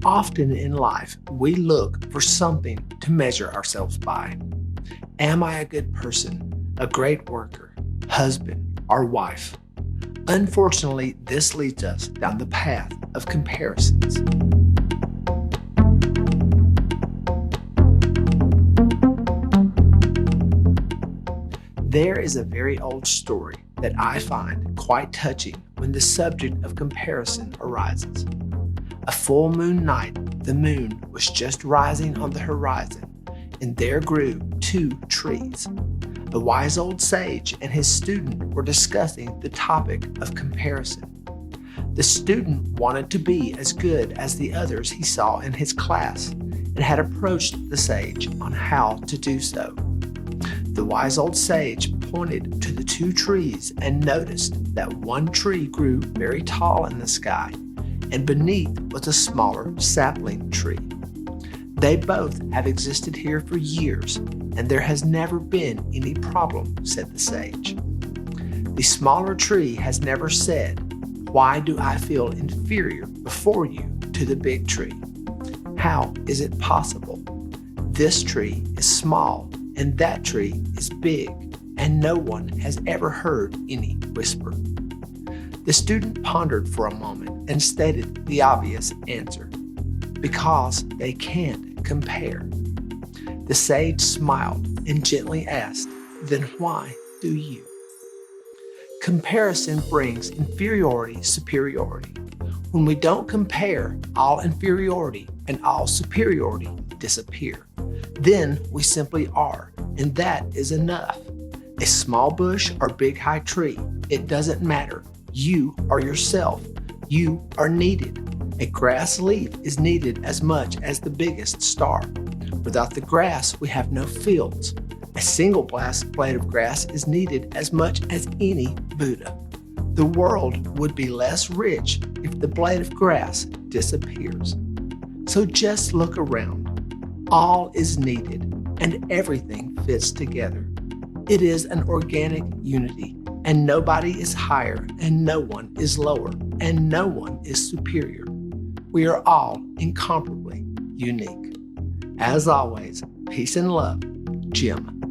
Often in life, we look for something to measure ourselves by. Am I a good person, a great worker, husband, or wife? Unfortunately, this leads us down the path of comparisons. There is a very old story that I find quite touching when the subject of comparison arises. A full moon night, the moon was just rising on the horizon, and there grew 2 trees. The wise old sage and his student were discussing the topic of comparison. The student wanted to be as good as the others he saw in his class and had approached the sage on how to do so. The wise old sage pointed to the 2 trees and noticed that one tree grew very tall in the sky, and beneath was a smaller sapling tree. They both have existed here for years, and there has never been any problem, said the sage. The smaller tree has never said, "Why do I feel inferior before you to the big tree? How is it possible? This tree is small and that tree is big, and no one has ever heard any whisper." The student pondered for a moment and stated the obvious answer: because they can't compare. The sage smiled and gently asked, "Then why do you?" Comparison brings inferiority, superiority. When we don't compare, all inferiority and all superiority disappear. Then we simply are, and that is enough. A small bush or big high tree, it doesn't matter. You are yourself. You are needed. A grass leaf is needed as much as the biggest star. Without the grass, we have no fields. A single blade of grass is needed as much as any Buddha. The world would be less rich if the blade of grass disappears. So just look around. All is needed, and everything fits together. It is an organic unity, and nobody is higher, and no one is lower, and no one is superior. We are all incomparably unique. As always, peace and love, Jim.